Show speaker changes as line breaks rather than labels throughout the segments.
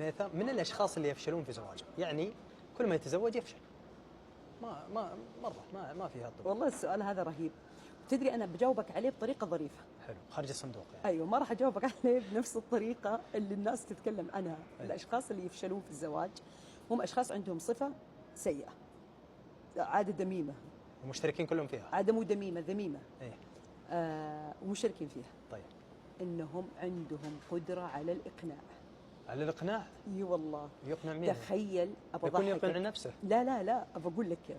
ميثا من الاشخاص اللي يفشلون في زواجهم، يعني كل ما يتزوج يفشل. مره ما فيها طب.
والله السؤال هذا رهيب. تدري انا بجاوبك عليه بطريقه ظريفه.
حلو، خارج الصندوق يعني.
ايوه، ما راح اجاوبك عليه بنفس الطريقه اللي الناس تتكلم عنها. الاشخاص اللي يفشلون في الزواج هم اشخاص عندهم صفه سيئه، عاده ذميمه.
ومشتركين كلهم فيها.
عاده مو ذميمه، ذميمه.
ايه.
ومشتركين فيها.
طيب.
انهم عندهم قدره على الاقناع.
على الاقناع؟
اي والله.
يقنع مين؟
تخيل،
يكون يقنع نفسه.
لا ابى اقول لك كيف.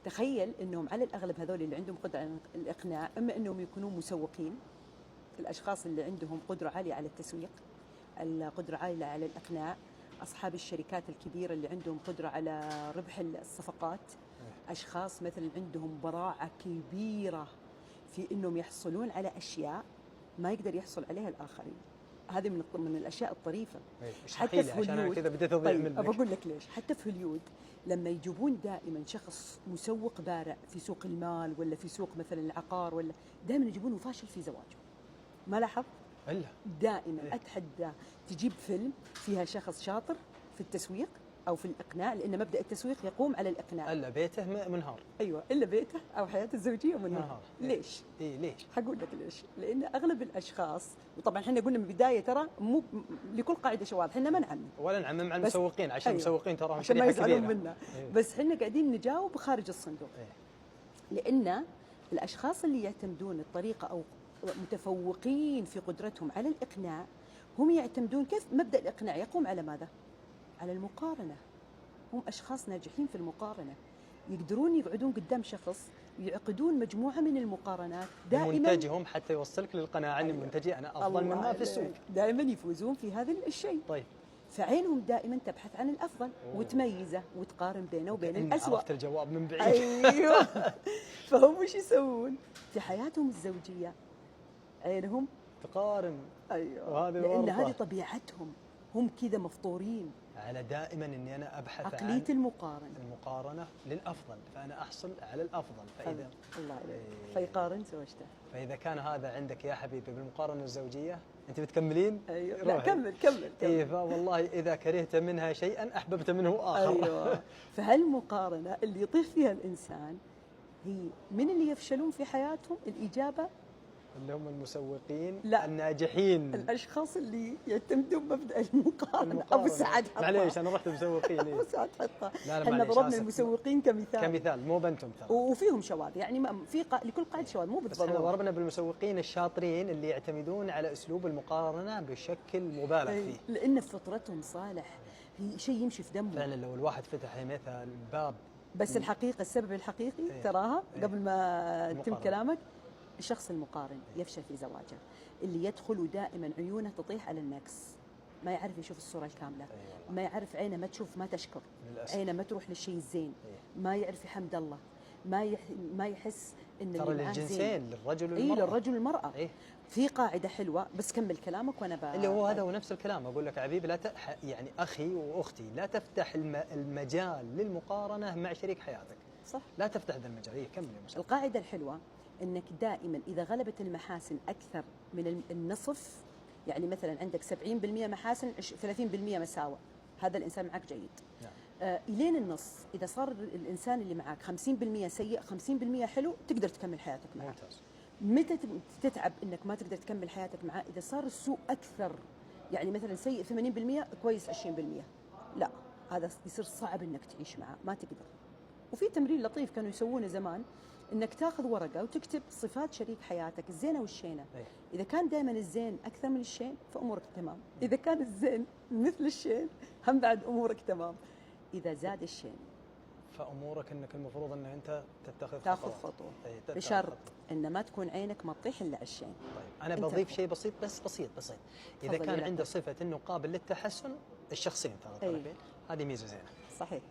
تخيل انهم على الاغلب هذول اللي عندهم قدره على الاقناع، اما انهم يكونون مسوقين، الاشخاص اللي عندهم قدره عاليه على التسويق، القدره عاليه على الاقناع، اصحاب الشركات الكبيره اللي عندهم قدره على ربح الصفقات، اشخاص مثلا عندهم براعه كبيره في انهم يحصلون على اشياء ما يقدر يحصل عليها الاخرين. هذه من الاشياء الطريفه.
حتى في هوليود كذا بديت اضيع منك.
طيب بقول لك ليش. حتى في هوليود لما يجيبون دائما شخص مسوق بارع في سوق المال ولا في سوق مثلا العقار، ولا دائما يجيبونه فاشل في زواجه. ما لاحظ؟
الا
دائما اتحدى تجيب فيلم فيها شخص شاطر في التسويق او في الاقناع، لان مبدا التسويق يقوم على الاقناع.
الا بيته منهار.
ايوه، الا بيته او حياته الزوجيه منهار. ليش؟
ليش؟
حقول لك ليش. لان اغلب الاشخاص، وطبعا احنا قلنا من البدايه ترى مو لكل قاعده شواذ، احنا ما نعمم
ولا نعمم مع المسوقين عشان المسوقين تراهم
عشان ما
شريحه
يزعلون
كبيره
منا. بس احنا قاعدين نجاوب خارج الصندوق. لان الاشخاص اللي يعتمدون الطريقه او متفوقين في قدرتهم على الاقناع، هم يعتمدون كيف مبدا الاقناع يقوم على ماذا؟ على المقارنه. هم اشخاص ناجحين في المقارنه، يقدرون يقعدون قدام شخص يعقدون مجموعه من المقارنات دائما.
منتجهم حتى يوصلك للقناعه ان منتجي انا افضل مما في السوق.
دائما يفوزون في هذا الشيء.
طيب.
فعينهم دائما تبحث عن الافضل وتميزه وتقارن بينه وبين الاسوء.
عرفت الجواب من بعيد.
ايوه. فهم وش يسوون في حياتهم الزوجيه؟ عينهم
تقارن.
ايوه، لان هذه طبيعتهم، هم كذا مفطورين
على دائما اني انا ابحث
عقلية
عن
المقارنه
للافضل، فانا احصل على الافضل. فاذا
الله عليك فيقارن زوجته.
فاذا كان هذا عندك يا حبيبي بالمقارنه الزوجيه، انت بتكملين؟
ايوه، لا كمل.
اي، فوالله اذا كرهت منها شيئا احببت منه اخر.
ايوه. فهالمقارنه اللي يطيح فيها الانسان هي من اللي يفشلون في حياتهم؟ الاجابه
اللي هم المسوقين.
لا،
الناجحين،
الاشخاص اللي يعتمدون مبدا المقارنه. ابو سعد حطها.
معليش انا رحت مسوقين.
ابو سعد حطها.
لا
احنا ضربنا المسوقين كمثال
مو بنتم ترى.
وفيهم شواذ، يعني في لكل قاعده شواذ، مو بالضروره.
احنا ضربنا بالمسوقين الشاطرين اللي يعتمدون على اسلوب المقارنه بشكل مبالغ فيه.
لان فطرتهم صالح، هي شيء يمشي في دمه.
فعلا لو الواحد فتح مثل الباب.
بس الحقيقه السبب الحقيقي تراها قبل ما تتم كلامك، الشخص المقارن يفشل في زواجه. اللي يدخل دائما عيونه تطيح على النقص، ما يعرف يشوف الصورة الكاملة، ما يعرف عينه ما تشوف ما تشكر، عينه ما تروح للشيء الزين، ما يعرف يحمد الله، ما يحس ان
ترى للجنسين، للرجل والمرأة.
للرجل والمرأة. في قاعدة حلوة، بس كمل كلامك وانا
اللي هو هذا هو نفس الكلام. اقول لك حبيبي لا يعني اخي واختي، لا تفتح المجال للمقارنة مع شريك حياتك.
صح،
لا تفتح ذا المجال. كمل يا مصطفى.
القاعدة الحلوة انك دائما اذا غلبت المحاسن اكثر من النصف، يعني مثلا عندك 70% محاسن 30% مساوئ، هذا الانسان معك جيد. نعم. الين النص، اذا صار الانسان اللي معك 50% سيء 50% حلو، تقدر تكمل حياتك معه.
ممتاز.
متى تتعب انك ما تقدر تكمل حياتك معه؟ اذا صار السوء اكثر، يعني مثلا سيء 80% كويس 20%، لا هذا يصير صعب انك تعيش معه، ما تقدر. وفي تمرين لطيف كانوا يسوونه زمان، انك تاخذ ورقه وتكتب صفات شريك حياتك الزينه والشينه. اذا كان دائما الزين اكثر من الشين فامورك تمام، اذا كان الزين مثل الشين هم بعد امورك تمام، اذا زاد الشين
فامورك انك المفروض ان انت
تاخذ خطوه، بشرط ان ما تكون عينك ما تطيح الا على الشين.
طيب انا بضيف شيء بسيط، بس بسيط. اذا كان عنده صفه انه قابل للتحسن، الشخصين ترى هذه ميزه زينه.
صحيح.